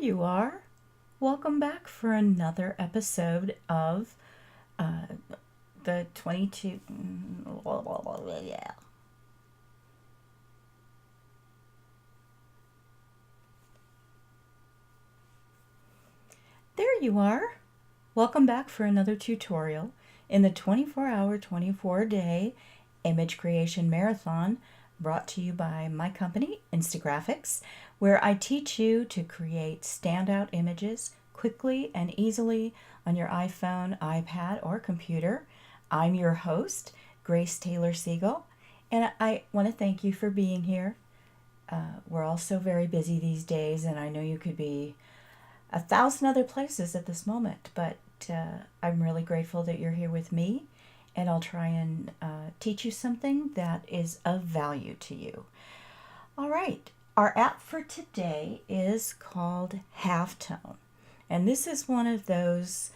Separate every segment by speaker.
Speaker 1: you are. Welcome back for another episode of the 22. Yeah. There you are. Welcome back for another tutorial in the 24-hour, 24-day image creation marathon brought to you by my company, Instagraphics, where I teach you to create standout images quickly and easily on your iPhone, iPad, or computer. I'm your host, Grace Taylor Siegel, and I want to thank you for being here. We're all so very busy these days, and I know you could be 1,000 other places at this moment, but I'm really grateful that you're here with me, and I'll try and teach you something that is of value to you. All right, our app for today is called Halftone, and this is one of those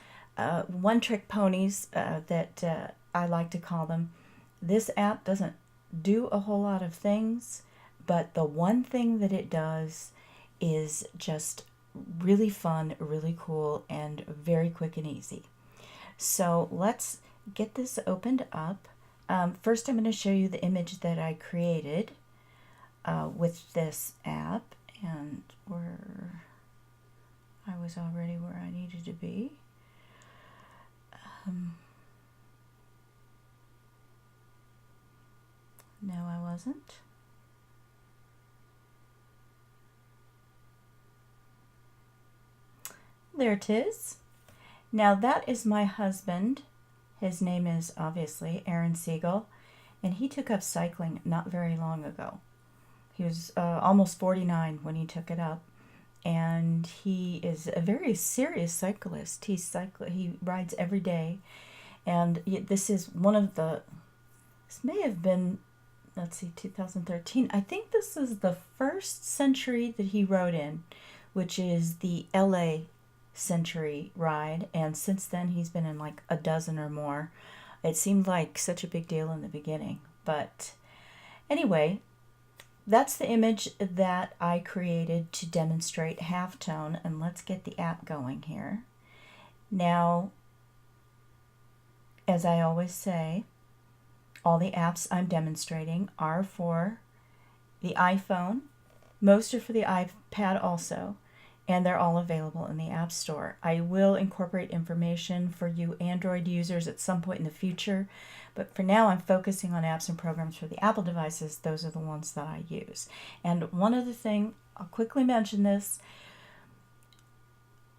Speaker 1: one-trick ponies that I like to call them. This app doesn't do a whole lot of things, but the one thing that it does is just really fun, really cool, and very quick and easy. So let's get this opened up. First, I'm going to show you the image that I created with this app, and where I was already where I needed to be. No, I wasn't. There it is. Now that is my husband. His name is obviously Aaron Siegel, and he took up cycling not very long ago. He was almost 49 when he took it up, and he is a very serious cyclist. He rides every day, and this is one of the, this may have been, let's see, 2013. I think this is the first century that he rode in, which is the LA century ride, and since then he's been in like a dozen or more. It seemed like such a big deal in the beginning, but anyway, that's the image that I created to demonstrate halftone, and let's get the app going here. Now, as I always say, all the apps I'm demonstrating are for the iPhone. Most are for the iPad also, and they're all available in the App Store. I will incorporate information for you Android users at some point in the future, but for now I'm focusing on apps and programs for the Apple devices. Those are the ones that I use. And one other thing, I'll quickly mention this.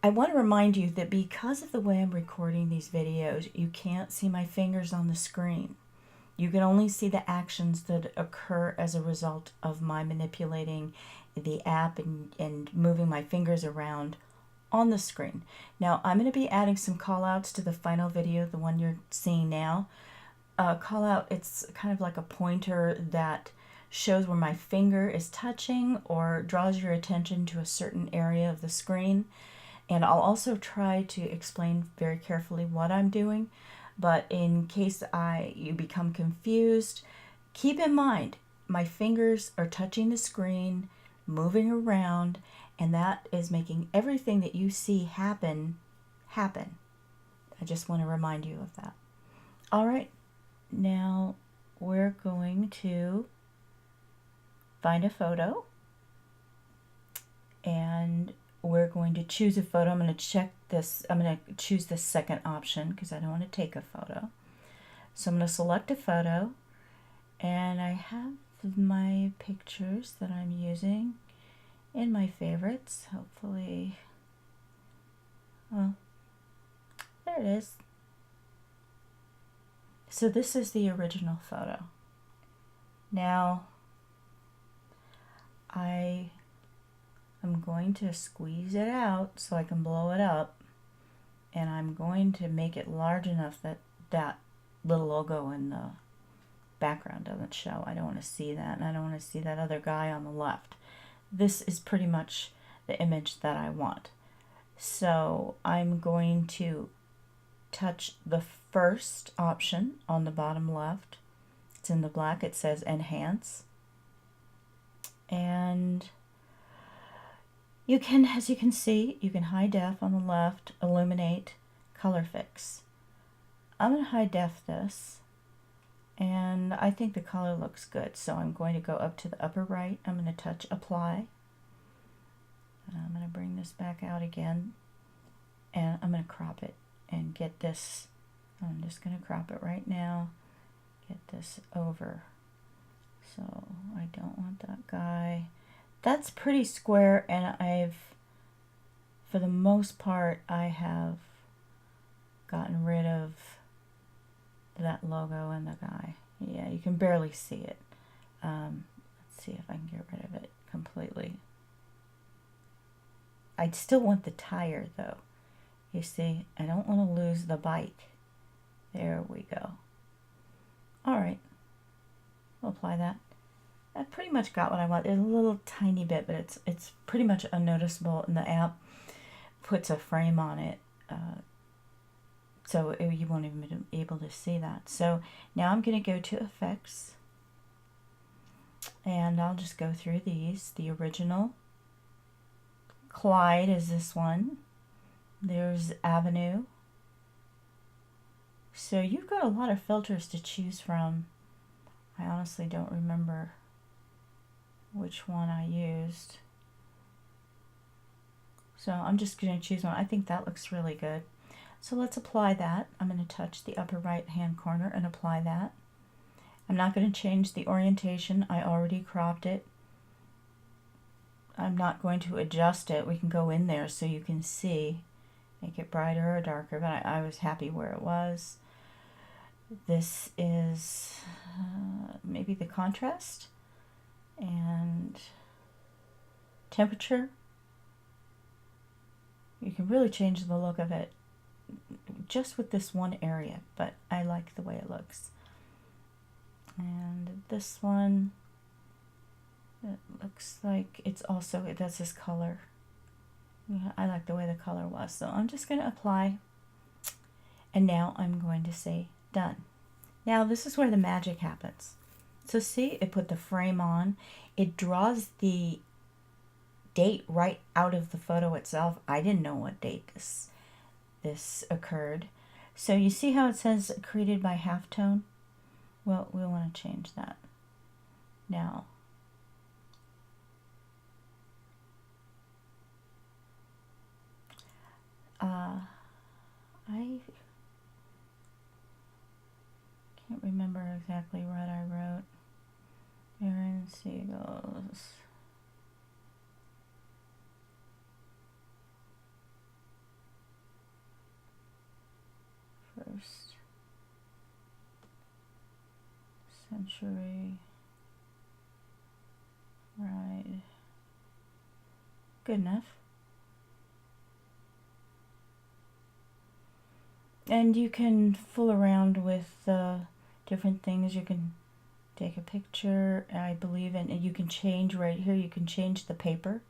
Speaker 1: I want to remind you that because of the way I'm recording these videos, you can't see my fingers on the screen. You can only see the actions that occur as a result of my manipulating the app and moving my fingers around on the screen. Now, I'm going to be adding some call-outs to the final video, the one you're seeing now. Call-out, it's kind of like a pointer that shows where my finger is touching or draws your attention to a certain area of the screen. And I'll also try to explain very carefully what I'm doing. But in case you become confused, keep in mind my fingers are touching the screen, moving around, and that is making everything that you see happen. I just want to remind you of that. All right, now we're going to find a photo, and we're going to choose a photo. I'm going to check this. I'm going to choose the second option because I don't want to take a photo. So I'm going to select a photo, and I have my pictures that I'm using in my favorites. Hopefully, well, there it is. So this is the original photo. Now, I'm going to squeeze it out so I can blow it up, and I'm going to make it large enough that that little logo in the background doesn't show. I don't want to see that, and I don't want to see that other guy on the left. This is pretty much the image that I want. So I'm going to touch the first option on the bottom left. It's in the black. It says Enhance. And You can, as you can see, you can high def on the left, illuminate, color fix. I'm going to high def this, and I think the color looks good, so I'm going to go up to the upper right. I'm going to touch apply. I'm going to bring this back out again, and I'm going to crop it and get this. I'm just going to crop it right now, get this over. So I don't want that guy. That's pretty square, and for the most part, I have gotten rid of that logo and the guy. Yeah, you can barely see it. Let's see if I can get rid of it completely. I'd still want the tire though. You see, I don't want to lose the bike. There we go. All right, we'll apply that. I pretty much got what I want. There's a little tiny bit, but it's pretty much unnoticeable, and the app puts a frame on it, so you won't even be able to see that. So now I'm going to go to effects, and I'll just go through these. The original, Clyde is this one. There's Avenue. So you've got a lot of filters to choose from. I honestly don't remember which one I used. So I'm just going to choose one. I think that looks really good. So let's apply that. I'm going to touch the upper right hand corner and apply that. I'm not going to change the orientation. I already cropped it. I'm not going to adjust it. We can go in there so you can see, make it brighter or darker, but I was happy where it was. This is maybe the contrast and temperature. You can really change the look of it just with this one area, but I like the way it looks. And this one, it looks like it's also, it does this color. Yeah, I like the way the color was, so I'm just going to apply, and now I'm going to say done. Now this is where the magic happens. So see, it put the frame on. It draws the date right out of the photo itself. I didn't know what date this occurred. So you see how it says created by Halftone? Well, we want to change that. Now, I can't remember exactly what I wrote. Aaron Siegel's. First century ride. Good enough. And you can fool around with different things. You can take a picture, I believe, and you can change right here. You can change the paper.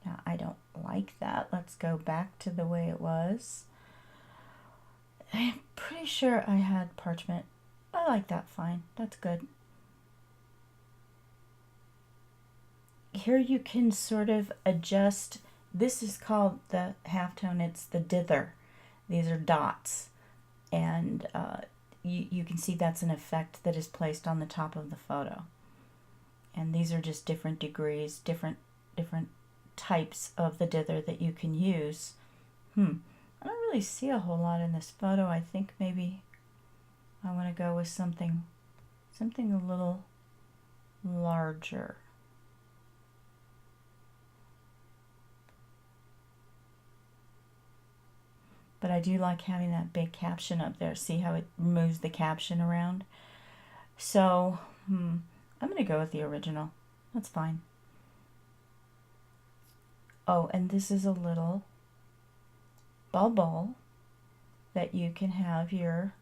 Speaker 1: Now, I don't like that. Let's go back to the way it was. I'm pretty sure I had parchment. I like that fine. That's good. Here you can sort of adjust. This is called the halftone. It's the dither. These are dots, and you can see that's an effect that is placed on the top of the photo. And these are just different degrees, different types of the dither that you can use. I don't really see a whole lot in this photo. I think maybe I want to go with something a little larger. But I do like having that big caption up there. See how it moves the caption around? So, I'm going to go with the original. That's fine. Oh, and this is a little bubble that you can have your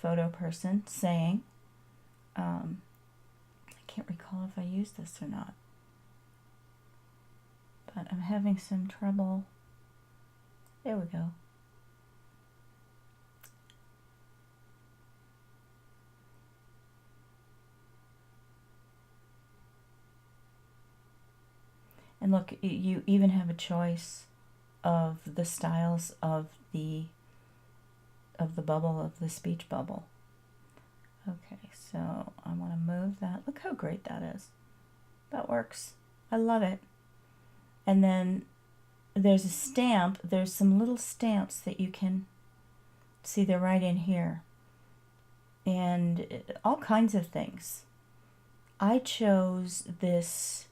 Speaker 1: photo person saying. I can't recall if I used this or not. But I'm having some trouble. There we go. And look, you even have a choice of the styles of the bubble, of the speech bubble. Okay, so I want to move that. Look how great that is. That works. I love it. And then there's a stamp. There's some little stamps that you can see. They're right in here. And all kinds of things. I chose this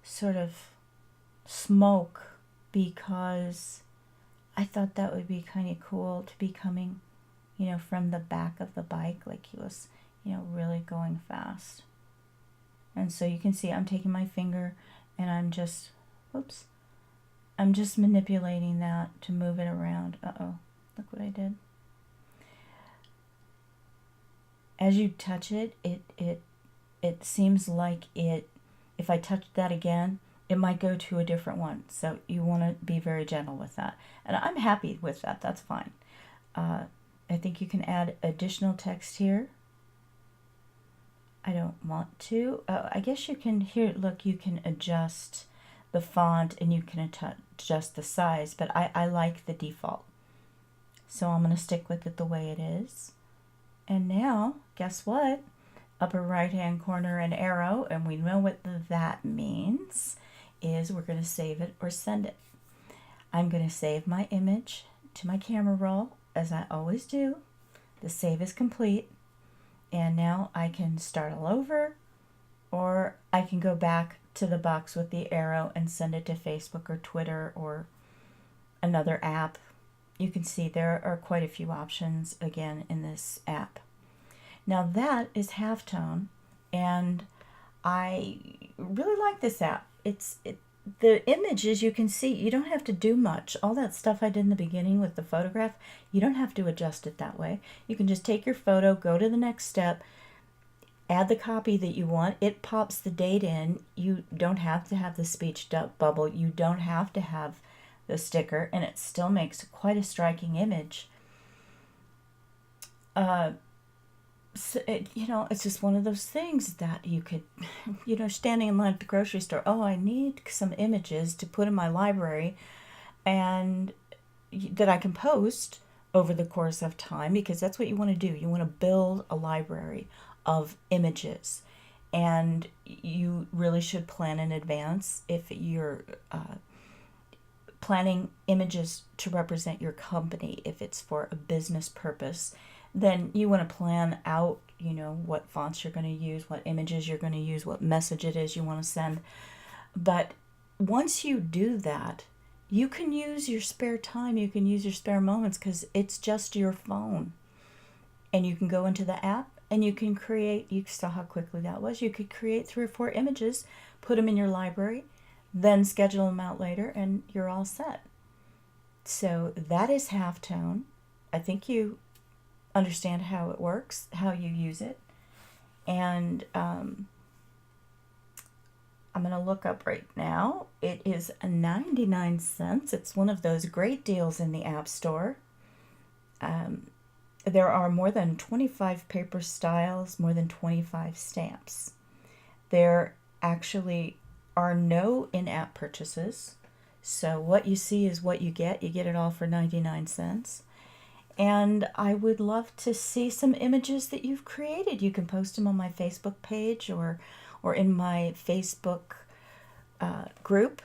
Speaker 1: sort of smoke because I thought that would be kind of cool to be coming, you know, from the back of the bike, like he was, you know, really going fast. And so you can see I'm taking my finger and I'm just, whoops, I'm just manipulating that to move it around. Uh-oh, look what I did. As you touch it, it seems like if I touch that again, it might go to a different one. So you want to be very gentle with that. And I'm happy with that. That's fine. I think you can add additional text here. I don't want to. I guess you can, here, look, you can adjust the font and you can adjust the size, but I like the default. So I'm going to stick with it the way it is. And now, guess what? Upper right-hand corner, an arrow, and we know what that means, is we're going to save it or send it. I'm going to save my image to my camera roll, as I always do. The save is complete. And now I can start all over, or I can go back to the box with the arrow and send it to Facebook or Twitter or another app. You can see there are quite a few options again in this app. Now that is Halftone, and I really like this app. The images, you can see, you don't have to do much. All that stuff I did in the beginning with the photograph, you don't have to adjust it that way. You can just take your photo, go to the next step, add the copy that you want. It pops the date in. You don't have to have the speech bubble. You don't have to have the sticker, and it still makes quite a striking image. So it's just one of those things that you could, standing in line at the grocery store, oh, I need some images to put in my library and that I can post over the course of time, because that's what you want to do. You want to build a library of images, and you really should plan in advance. If you're planning images to represent your company, if it's for a business purpose, then you want to plan out, what fonts you're going to use, what images you're going to use, what message it is you want to send. But once you do that, you can use your spare time, you can use your spare moments, because it's just your phone. And you can go into the app and you can create, you saw how quickly that was, you could create 3 or 4 images, put them in your library, then schedule them out later, and you're all set. So that is Halftone. I think you understand how it works, how you use it. And I'm going to look up right now. It is 99 cents. It's one of those great deals in the App Store. There are more than 25 paper styles, more than 25 stamps. There actually are no in-app purchases. So what you see is what you get. You get it all for 99 cents. And I would love to see some images that you've created. You can post them on my Facebook page or in my Facebook group.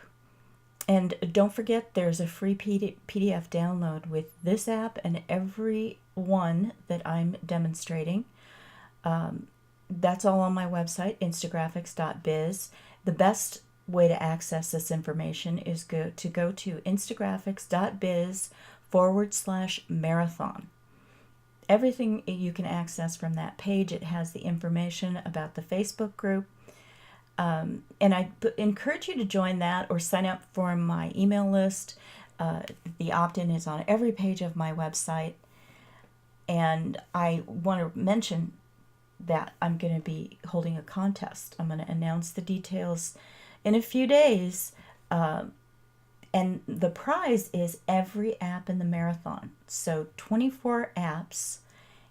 Speaker 1: And don't forget, there's a free PDF download with this app and every one that I'm demonstrating. That's all on my website, instagraphics.biz. The best way to access this information is go to instagraphics.biz/marathon. Everything you can access from that page. It has the information about the Facebook group. And I encourage you to join that or sign up for my email list. The opt-in is on every page of my website. And I want to mention that I'm going to be holding a contest. I'm going to announce the details in a few days. And the prize is every app in the marathon. So 24 apps,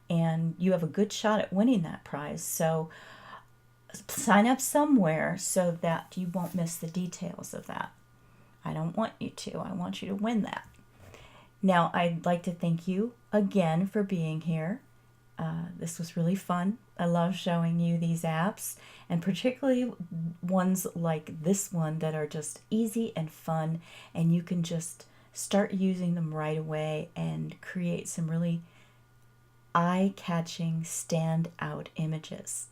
Speaker 1: and you have a good shot at winning that prize. So sign up somewhere so that you won't miss the details of that. I don't want you to. I want you to win that. Now, I'd like to thank you again for being here. This was really fun. I love showing you these apps, and particularly ones like this one that are just easy and fun, and you can just start using them right away and create some really eye-catching, stand-out images.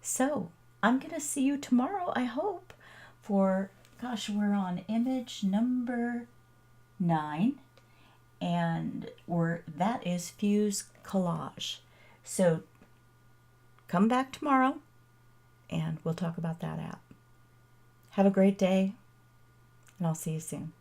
Speaker 1: So, I'm going to see you tomorrow, I hope, for, gosh, we're on image number 9, and that is Fuse Collage. So come back tomorrow and we'll talk about that app. Have a great day, and I'll see you soon.